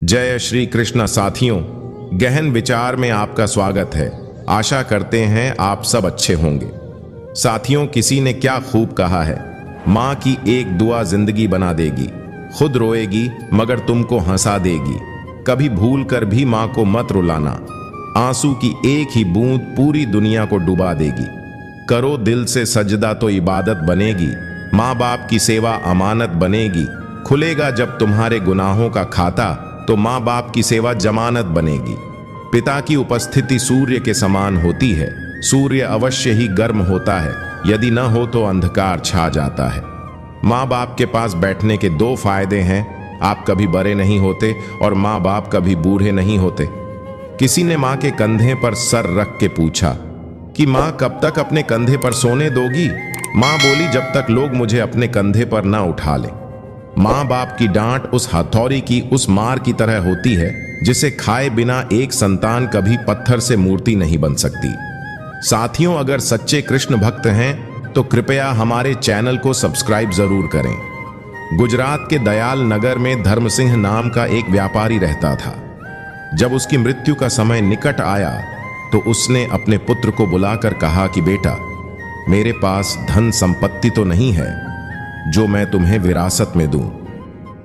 जय श्री कृष्ण साथियों, गहन विचार में आपका स्वागत है। आशा करते हैं आप सब अच्छे होंगे। साथियों, किसी ने क्या खूब कहा है, माँ की एक दुआ जिंदगी बना देगी। खुद रोएगी मगर तुमको हंसा देगी। कभी भूल कर भी माँ को मत रुलाना। आंसू की एक ही बूंद पूरी दुनिया को डुबा देगी। करो दिल से सजदा तो इबादत बनेगी। माँ बाप की सेवा अमानत बनेगी। खुलेगा जब तुम्हारे गुनाहों का खाता तो माँ बाप की सेवा जमानत बनेगी। पिता की उपस्थिति सूर्य के समान होती है। सूर्य अवश्य ही गर्म होता है, यदि न हो तो अंधकार छा जाता है। माँ बाप के पास बैठने के दो फायदे हैं, आप कभी बड़े नहीं होते और माँ बाप कभी बूढ़े नहीं होते। किसी ने माँ के कंधे पर सर रख के पूछा कि माँ कब तक अपने कंधे पर सोने दोगी। माँ बोली, जब तक लोग मुझे अपने कंधे पर ना उठा लें। माँ बाप की डांट उस हथौड़ी की उस मार की तरह होती है जिसे खाए बिना एक संतान कभी पत्थर से मूर्ति नहीं बन सकती। साथियों, अगर सच्चे कृष्ण भक्त हैं तो कृपया हमारे चैनल को सब्सक्राइब जरूर करें। गुजरात के दयाल नगर में धर्मसिंह नाम का एक व्यापारी रहता था। जब उसकी मृत्यु का समय निकट आया तो उसने अपने पुत्र को बुलाकर कहा कि बेटा, मेरे पास धन संपत्ति तो नहीं है जो मैं तुम्हें विरासत में दूं,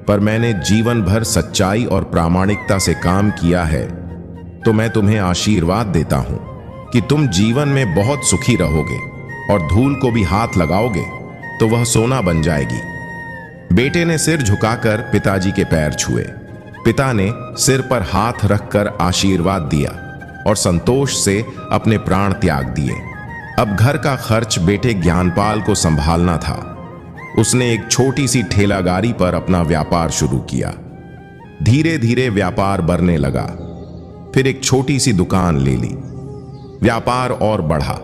पर मैंने जीवन भर सच्चाई और प्रामाणिकता से काम किया है, तो मैं तुम्हें आशीर्वाद देता हूं कि तुम जीवन में बहुत सुखी रहोगे और धूल को भी हाथ लगाओगे तो वह सोना बन जाएगी। बेटे ने सिर झुकाकर पिताजी के पैर छुए। पिता ने सिर पर हाथ रखकर आशीर्वाद दिया और संतोष से अपने प्राण त्याग दिए। अब घर का खर्च बेटे ज्ञानपाल को संभालना था। उसने एक छोटी सी ठेलागाड़ी पर अपना व्यापार शुरू किया। धीरे धीरे व्यापार बढ़ने लगा। फिर एक छोटी सी दुकान ले ली। व्यापार और बढ़ा।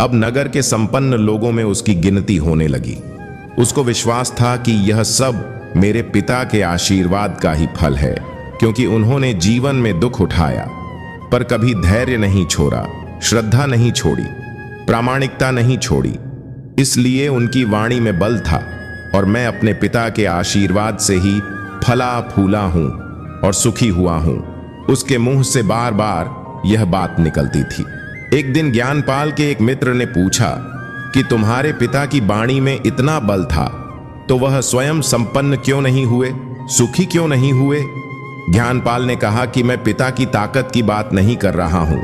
अब नगर के संपन्न लोगों में उसकी गिनती होने लगी। उसको विश्वास था कि यह सब मेरे पिता के आशीर्वाद का ही फल है, क्योंकि उन्होंने जीवन में दुख उठाया पर कभी धैर्य नहीं छोड़ा, श्रद्धा नहीं छोड़ी, प्रामाणिकता नहीं छोड़ी। इसलिए उनकी वाणी में बल था और मैं अपने पिता के आशीर्वाद से ही फला फूला हूं और सुखी हुआ हूं। उसके मुंह से बार बार यह बात निकलती थी। एक दिन ज्ञानपाल के एक मित्र ने पूछा कि तुम्हारे पिता की वाणी में इतना बल था तो वह स्वयं संपन्न क्यों नहीं हुए, सुखी क्यों नहीं हुए। ज्ञानपाल ने कहा कि मैं पिता की ताकत की बात नहीं कर रहा हूं,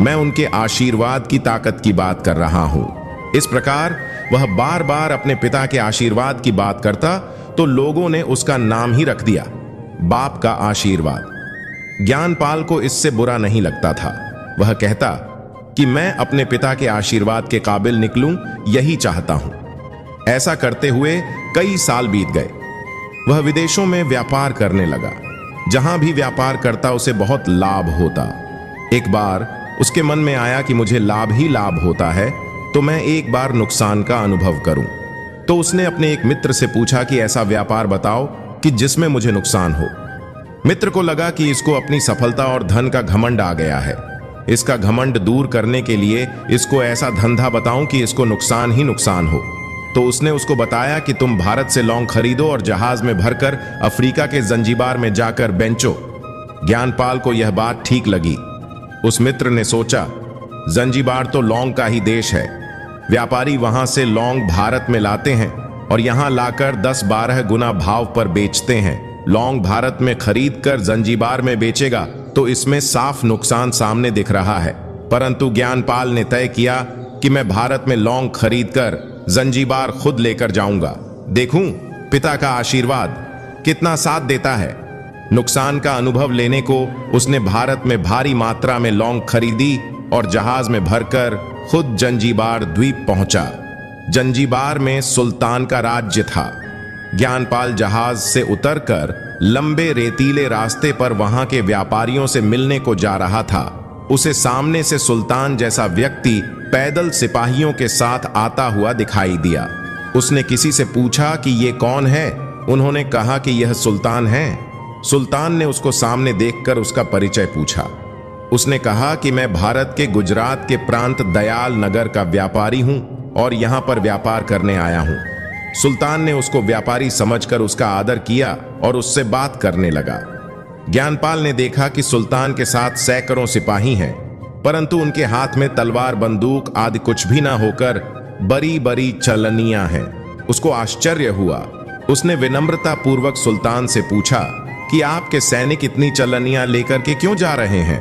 मैं उनके आशीर्वाद की ताकत की बात कर रहा हूं। इस प्रकार वह बार बार अपने पिता के आशीर्वाद की बात करता तो लोगों ने उसका नाम ही रख दिया, बाप का आशीर्वाद। ज्ञानपाल को इससे बुरा नहीं लगता था। वह कहता कि मैं अपने पिता के आशीर्वाद के काबिल निकलूं, यही चाहता हूं। ऐसा करते हुए कई साल बीत गए। वह विदेशों में व्यापार करने लगा। जहां भी व्यापार करता उसे बहुत लाभ होता। एक बार उसके मन में आया कि मुझे लाभ ही लाभ होता है तो मैं एक बार नुकसान का अनुभव करूं। तो उसने अपने एक मित्र से पूछा कि ऐसा व्यापार बताओ कि जिसमें मुझे नुकसान हो। मित्र को लगा कि इसको अपनी सफलता और धन का घमंड आ गया है। इसका घमंड दूर करने के लिए इसको ऐसा धंधा बताऊं कि इसको नुकसान ही नुकसान हो। तो उसने उसको बताया कि तुम भारत से लौंग खरीदो और जहाज में भरकर अफ्रीका के जंजीबार में जाकर बेचो। ज्ञानपाल को यह बात ठीक लगी। उस मित्र ने सोचा, जंजीबार तो लौंग का ही देश है। व्यापारी वहां से लौंग भारत में लाते हैं और यहां लाकर 10-12 गुना भाव पर बेचते हैं। लौंग भारत में खरीद कर जंजीबार में बेचेगा तो इसमें साफ नुकसान सामने दिख रहा है। परंतु ज्ञानपाल ने तय किया कि मैं भारत में लौंग खरीद कर जंजीबार खुद लेकर जाऊंगा। देखूं पिता का आशीर्वाद कितना साथ देता है। नुकसान का अनुभव लेने को उसने भारत में भारी मात्रा में लौंग खरीदी और जहाज में भरकर खुद जंजीबार द्वीप पहुंचा। जंजीबार में सुल्तान का राज्य था। ज्ञानपाल जहाज से उतरकर लंबे रेतीले रास्ते पर वहां के व्यापारियों से मिलने को जा रहा था। उसे सामने से सुल्तान जैसा व्यक्ति पैदल सिपाहियों के साथ आता हुआ दिखाई दिया। उसने किसी से पूछा कि ये कौन है। उन्होंने कहा कि यह सुल्तान है। सुल्तान ने उसको सामने देखकर उसका परिचय पूछा। उसने कहा कि मैं भारत के गुजरात के प्रांत दयाल नगर का व्यापारी हूं और यहां पर व्यापार करने आया हूं। सुल्तान ने उसको व्यापारी समझकर उसका आदर किया और उससे बात करने लगा। ज्ञानपाल ने देखा कि सुल्तान के साथ सैकड़ों सिपाही हैं, परंतु उनके हाथ में तलवार बंदूक आदि कुछ भी ना होकर बड़ी बड़ी चलनियां हैं। उसको आश्चर्य हुआ। उसने विनम्रता पूर्वक सुल्तान से पूछा कि आपके सैनिक इतनी चलनियां लेकर के क्यों जा रहे हैं?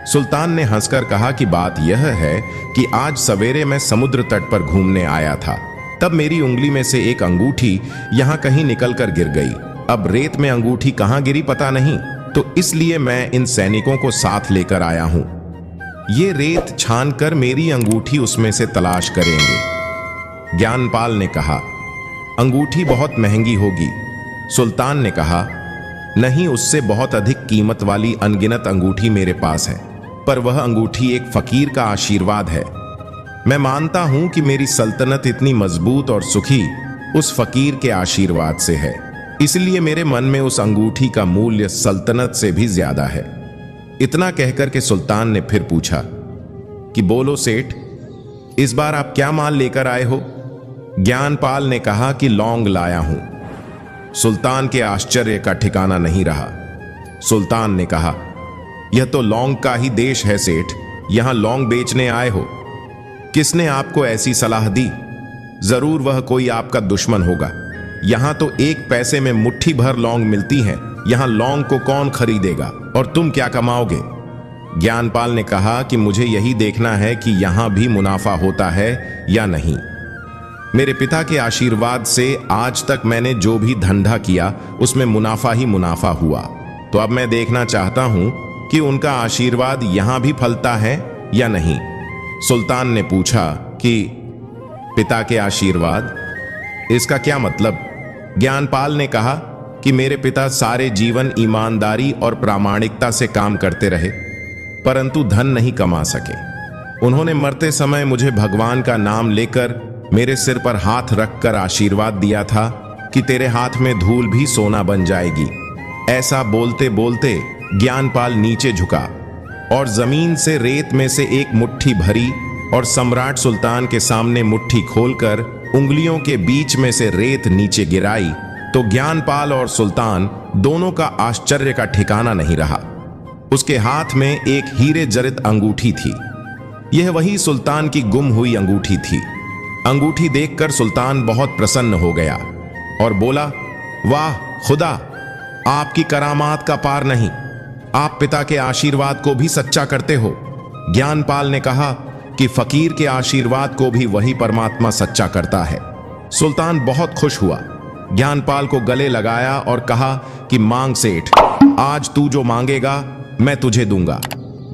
सुल्तान ने हंसकर कहा कि बात यह है कि आज सवेरे मैं समुद्र तट पर घूमने आया था, तब मेरी उंगली में से एक अंगूठी यहां कहीं निकलकर गिर गई। अब रेत में अंगूठी कहां गिरी पता नहीं, तो इसलिए मैं इन सैनिकों को साथ लेकर आया हूं। ये रेत छानकर मेरी अंगूठी उसमें से तलाश करेंगे। ज्ञानपाल ने कहा, अंगूठी बहुत महंगी होगी। सुल्तान ने कहा, नहीं, उससे बहुत अधिक कीमत वाली अनगिनत अंगूठी मेरे पास है, पर वह अंगूठी एक फकीर का आशीर्वाद है। मैं मानता हूं कि मेरी सल्तनत इतनी मजबूत और सुखी उस फकीर के आशीर्वाद से है, इसलिए मेरे मन में उस अंगूठी का मूल्य सल्तनत से भी ज्यादा है। इतना कहकर के सुल्तान ने फिर पूछा कि बोलो सेठ, इस बार आप क्या माल लेकर आए हो? ज्ञानपाल ने कहा कि लौंग लाया हूं। सुल्तान के आश्चर्य का ठिकाना नहीं रहा। सुल्तान ने कहा, यह तो लौंग का ही देश है सेठ, यहां लौंग बेचने आए हो? किसने आपको ऐसी सलाह दी? जरूर वह कोई आपका दुश्मन होगा। यहां तो एक पैसे में मुट्ठी भर लौंग मिलती है, यहां लौंग को कौन खरीदेगा और तुम क्या कमाओगे? ज्ञानपाल ने कहा कि मुझे यही देखना है कि यहां भी मुनाफा होता है या नहीं। मेरे पिता के आशीर्वाद से आज तक मैंने जो भी धंधा किया उसमें मुनाफा ही मुनाफा हुआ, तो अब मैं देखना चाहता हूं कि उनका आशीर्वाद यहां भी फलता है या नहीं। सुल्तान ने पूछा कि पिता के आशीर्वाद, इसका क्या मतलब? ज्ञानपाल ने कहा कि मेरे पिता सारे जीवन ईमानदारी और प्रामाणिकता से काम करते रहे, परंतु धन नहीं कमा सके। उन्होंने मरते समय मुझे भगवान का नाम लेकर मेरे सिर पर हाथ रखकर आशीर्वाद दिया था कि तेरे हाथ में धूल भी सोना बन जाएगी। ऐसा बोलते बोलते ज्ञानपाल नीचे झुका और जमीन से रेत में से एक मुट्ठी भरी और सम्राट सुल्तान के सामने मुट्ठी खोलकर उंगलियों के बीच में से रेत नीचे गिराई, तो ज्ञानपाल और सुल्तान दोनों का आश्चर्य का ठिकाना नहीं रहा। उसके हाथ में एक हीरे जड़ित अंगूठी थी। यह वही सुल्तान की गुम हुई अंगूठी थी। अंगूठी देखकर सुल्तान बहुत प्रसन्न हो गया और बोला, वाह खुदा, आपकी करामात का पार नहीं, आप पिता के आशीर्वाद को भी सच्चा करते हो। ज्ञानपाल ने कहा कि फकीर के आशीर्वाद को भी वही परमात्मा सच्चा करता है। सुल्तान बहुत खुश हुआ, ज्ञानपाल को गले लगाया और कहा कि मांग सेठ, आज तू जो मांगेगा मैं तुझे दूंगा।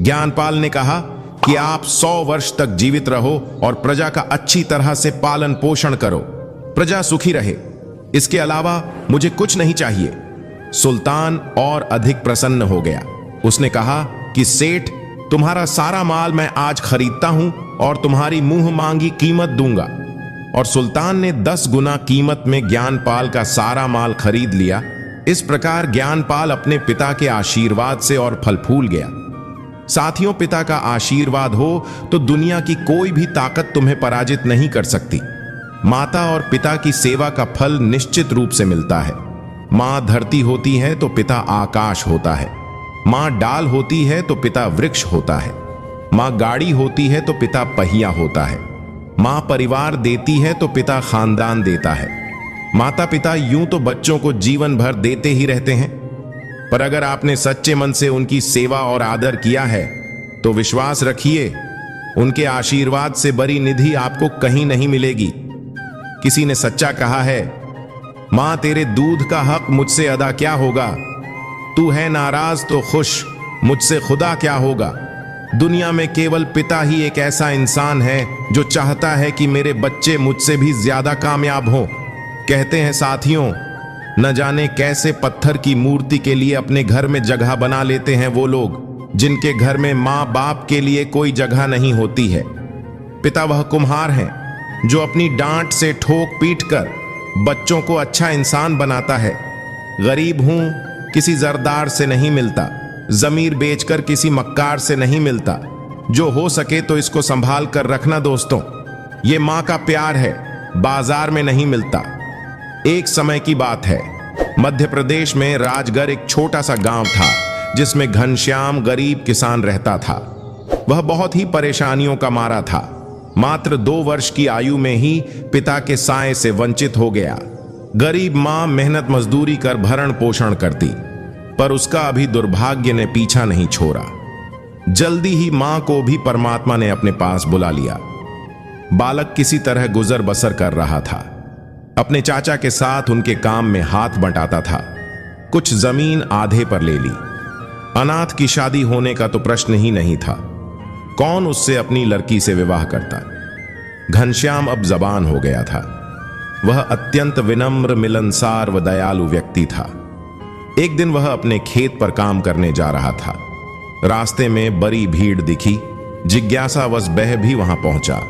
ज्ञानपाल ने कहा कि आप 100 वर्ष तक जीवित रहो और प्रजा का अच्छी तरह से पालन पोषण करो, प्रजा सुखी रहे, इसके अलावा मुझे कुछ नहीं चाहिए। सुल्तान और अधिक प्रसन्न हो गया। उसने कहा कि सेठ, तुम्हारा सारा माल मैं आज खरीदता हूं और तुम्हारी मुंह मांगी कीमत दूंगा। और सुल्तान ने 10 गुना कीमत में ज्ञानपाल का सारा माल खरीद लिया। इस प्रकार ज्ञानपाल अपने पिता के आशीर्वाद से और फल फूल गया। साथियों, पिता का आशीर्वाद हो तो दुनिया की कोई भी ताकत तुम्हें पराजित नहीं कर सकती। माता और पिता की सेवा का फल निश्चित रूप से मिलता है। मां धरती होती है तो पिता आकाश होता है। मां डाल होती है तो पिता वृक्ष होता है। मां गाड़ी होती है तो पिता पहिया होता है। मां परिवार देती है तो पिता खानदान देता है। माता पिता यूं तो बच्चों को जीवन भर देते ही रहते हैं, पर अगर आपने सच्चे मन से उनकी सेवा और आदर किया है तो विश्वास रखिए, उनके आशीर्वाद से बड़ी निधि आपको कहीं नहीं मिलेगी। किसी ने सच्चा कहा है, मां तेरे दूध का हक मुझसे अदा क्या होगा, तू है नाराज तो खुश, मुझसे खुदा क्या होगा। दुनिया में केवल पिता ही एक ऐसा इंसान है जो चाहता है कि मेरे बच्चे मुझसे भी ज्यादा कामयाब हों। कहते हैं साथियों, न जाने कैसे पत्थर की मूर्ति के लिए अपने घर में जगह बना लेते हैं वो लोग जिनके घर में माँ बाप के लिए कोई जगह नहीं होती है। पिता वह कुम्हार हैं जो अपनी डांट से ठोक पीट कर बच्चों को अच्छा इंसान बनाता है। गरीब हूं, किसी जरदार से नहीं मिलता, जमीर बेचकर किसी मक्कार से नहीं मिलता। जो हो सके तो इसको संभाल कर रखना दोस्तों, ये माँ का प्यार है, बाजार में नहीं मिलता। एक समय की बात है, मध्य प्रदेश में राजगढ़ एक छोटा सा गांव था जिसमें घनश्याम गरीब किसान रहता था। वह बहुत ही परेशानियों का मारा था। मात्र 2 वर्ष की आयु में ही पिता के साए से वंचित हो गया। गरीब मां मेहनत मजदूरी कर भरण पोषण करती, पर उसका अभी दुर्भाग्य ने पीछा नहीं छोड़ा। जल्दी ही मां को भी परमात्मा ने अपने पास बुला लिया। बालक किसी तरह गुजर बसर कर रहा था। अपने चाचा के साथ उनके काम में हाथ बंटाता था। कुछ जमीन आधे पर ले ली। अनाथ की शादी होने का तो प्रश्न ही नहीं था। कौन उससे अपनी लड़की से विवाह करता। घनश्याम अब जबान हो गया था। वह अत्यंत विनम्र, मिलनसार व दयालु व्यक्ति था। एक दिन वह अपने खेत पर काम करने जा रहा था। रास्ते में बड़ी भीड़ दिखी। जिज्ञासावश वह भी वहां पहुंचा।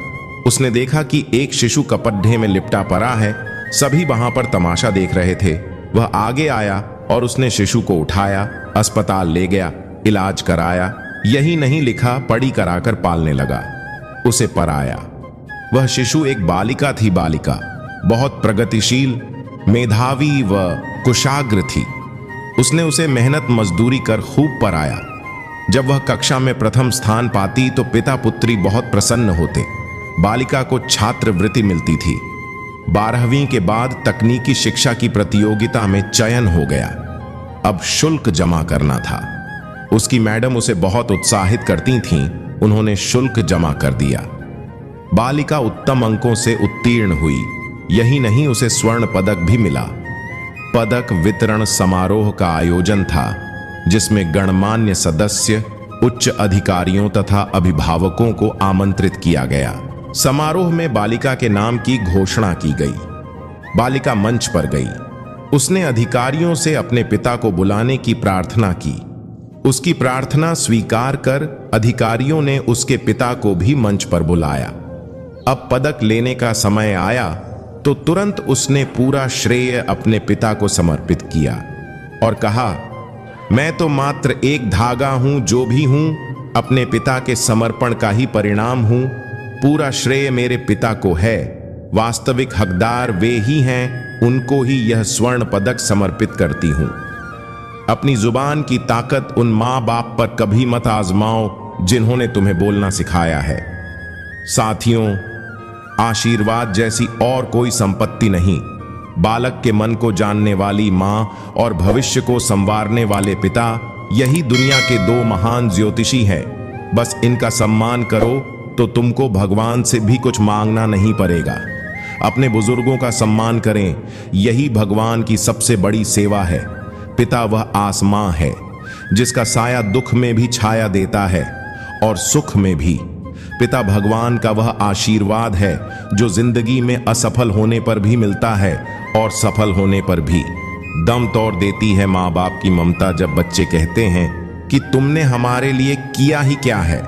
उसने देखा कि एक शिशु कपड्ढे में लिपटा पड़ा है। सभी वहां पर तमाशा देख रहे थे। वह आगे आया और उसने शिशु को उठाया, अस्पताल ले गया, इलाज कराया। यही नहीं लिखा, पढ़ी कराकर पालने लगा। उसे पराया। वह शिशु एक बालिका थी। बालिका बहुत प्रगतिशील, मेधावी व कुशाग्र थी। उसने उसे मेहनत मजदूरी कर खूब पराया। जब वह कक्षा में प्रथम स्थान पाती तो पिता पुत्री बहुत प्रसन्न होते। बालिका को छात्रवृत्ति मिलती थी। 12वीं के बाद तकनीकी शिक्षा की प्रतियोगिता में चयन हो गया। अब शुल्क जमा करना था। उसकी मैडम उसे बहुत उत्साहित करती थीं। उन्होंने शुल्क जमा कर दिया। बालिका उत्तम अंकों से उत्तीर्ण हुई। यही नहीं, उसे स्वर्ण पदक भी मिला। पदक वितरण समारोह का आयोजन था जिसमें गणमान्य सदस्य, उच्च अधिकारियों तथा अभिभावकों को आमंत्रित किया गया। समारोह में बालिका के नाम की घोषणा की गई। बालिका मंच पर गई। उसने अधिकारियों से अपने पिता को बुलाने की प्रार्थना की। उसकी प्रार्थना स्वीकार कर अधिकारियों ने उसके पिता को भी मंच पर बुलाया। अब पदक लेने का समय आया तो तुरंत उसने पूरा श्रेय अपने पिता को समर्पित किया और कहा, मैं तो मात्र एक धागा हूं, जो भी हूं अपने पिता के समर्पण का ही परिणाम हूं। पूरा श्रेय मेरे पिता को है। वास्तविक हकदार वे ही हैं, उनको ही यह स्वर्ण पदक समर्पित करती हूं। अपनी जुबान की ताकत उन मां बाप पर कभी मत आजमाओ जिन्होंने तुम्हें बोलना सिखाया है। साथियों, आशीर्वाद जैसी और कोई संपत्ति नहीं। बालक के मन को जानने वाली मां और भविष्य को संवारने वाले पिता, यही दुनिया के 2 महान ज्योतिषी हैं। बस इनका सम्मान करो तो तुमको भगवान से भी कुछ मांगना नहीं पड़ेगा। अपने बुजुर्गों का सम्मान करें, यही भगवान की सबसे बड़ी सेवा है। पिता वह आसमां है जिसका साया दुख में भी छाया देता है और सुख में भी। पिता भगवान का वह आशीर्वाद है जो जिंदगी में असफल होने पर भी मिलता है और सफल होने पर भी। दम तोड़ देती है माँ बाप की ममता जब बच्चे कहते हैं कि तुमने हमारे लिए किया ही क्या है।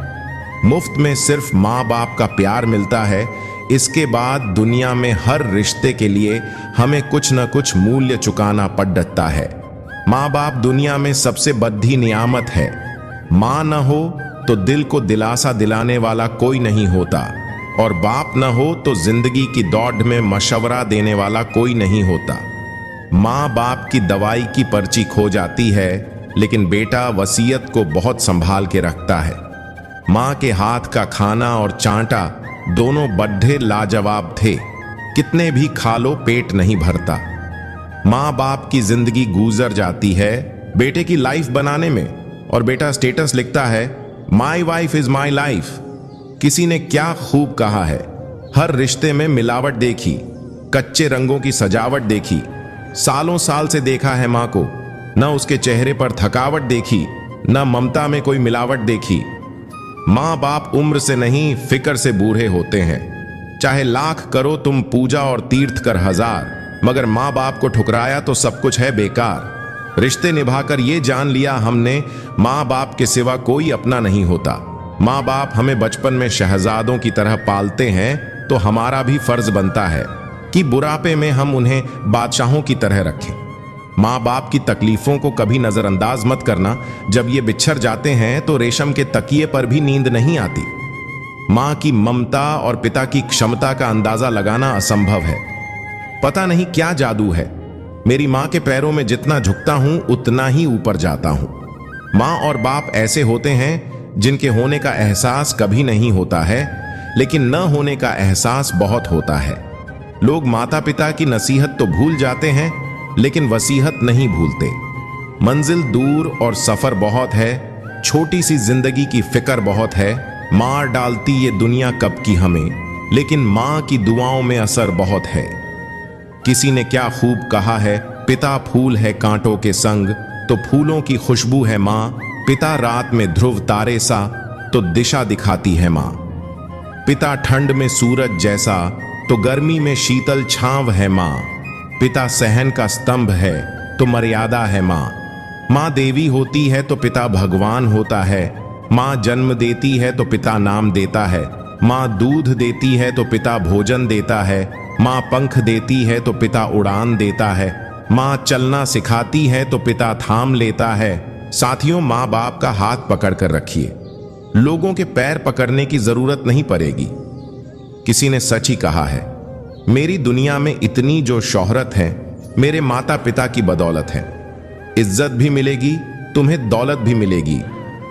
मुफ्त में सिर्फ माँ बाप का प्यार मिलता है। इसके बाद दुनिया में हर रिश्ते के लिए हमें कुछ न कुछ मूल्य चुकाना पड़ता है। माँ बाप दुनिया में सबसे बड़ी नियामत है। माँ न हो तो दिल को दिलासा दिलाने वाला कोई नहीं होता, और बाप न हो तो जिंदगी की दौड़ में मशवरा देने वाला कोई नहीं होता। माँ बाप की दवाई की पर्ची खो जाती है, लेकिन बेटा वसीयत को बहुत संभाल के रखता है। माँ के हाथ का खाना और चांटा दोनों बड्ढे लाजवाब थे। कितने भी खा लो पेट नहीं भरता। माँ बाप की जिंदगी गुजर जाती है बेटे की लाइफ बनाने में, और बेटा स्टेटस लिखता है, my wife is my life. किसी ने क्या खूब कहा है, हर रिश्ते में मिलावट देखी, कच्चे रंगों की सजावट देखी। सालों साल से देखा है माँ को, न उसके चेहरे पर थकावट देखी, न ममता में कोई मिलावट देखी। माँ बाप उम्र से नहीं फिक्र से बूढ़े होते हैं। चाहे लाख करो तुम पूजा और तीर्थ कर हजार, मगर माँ बाप को ठुकराया तो सब कुछ है बेकार। रिश्ते निभाकर ये जान लिया हमने, माँ बाप के सिवा कोई अपना नहीं होता। माँ बाप हमें बचपन में शहजादों की तरह पालते हैं, तो हमारा भी फर्ज बनता है कि बुढ़ापे में हम उन्हें बादशाहों की तरह रखें। माँ बाप की तकलीफों को कभी नजरअंदाज मत करना। जब ये बिछड़ जाते हैं तो रेशम के तकिए पर भी नींद नहीं आती। माँ की ममता और पिता की क्षमता का अंदाजा लगाना असंभव है। पता नहीं क्या जादू है, मेरी माँ के पैरों में जितना झुकता हूं उतना ही ऊपर जाता हूं। माँ और बाप ऐसे होते हैं जिनके होने का एहसास कभी नहीं होता है, लेकिन न होने का एहसास बहुत होता है। लोग माता पिता की नसीहत तो भूल जाते हैं, लेकिन वसीहत नहीं भूलते। मंजिल दूर और सफर बहुत है, छोटी सी जिंदगी की फिक्र बहुत है। मार डालती ये दुनिया कब की हमें, लेकिन माँ की दुआओं में असर बहुत है। किसी ने क्या खूब कहा है, पिता फूल है कांटों के संग, तो फूलों की खुशबू है माँ। पिता रात में ध्रुव तारे सा, तो दिशा दिखाती है माँ। पिता ठंड में सूरज जैसा, तो गर्मी में शीतल छांव है माँ। पिता सहन का स्तंभ है, तो मर्यादा है माँ। माँ देवी होती है तो पिता भगवान होता है। माँ जन्म देती है तो पिता नाम देता है। माँ दूध देती है तो पिता भोजन देता है। माँ पंख देती है तो पिता उड़ान देता है। माँ चलना सिखाती है तो पिता थाम लेता है। साथियों, माँ बाप का हाथ पकड़ कर रखिए, लोगों के पैर पकड़ने की जरूरत नहीं पड़ेगी। किसी ने सच ही कहा है, मेरी दुनिया में इतनी जो शोहरत है, मेरे माता पिता की बदौलत है। इज्जत भी मिलेगी, तुम्हें दौलत भी मिलेगी।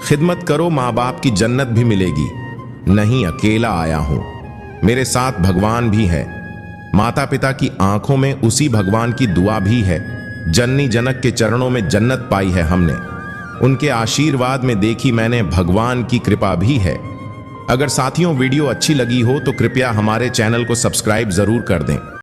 खिदमत करो, माँ बाप की जन्नत भी मिलेगी। नहीं अकेला आया हूं, मेरे साथ भगवान भी है। माता पिता की आंखों में उसी भगवान की दुआ भी है। जननी जनक के चरणों में जन्नत पाई है हमने, उनके आशीर्वाद में देखी मैंने भगवान की कृपा भी है। अगर साथियों वीडियो अच्छी लगी हो तो कृपया हमारे चैनल को सब्सक्राइब जरूर कर दें।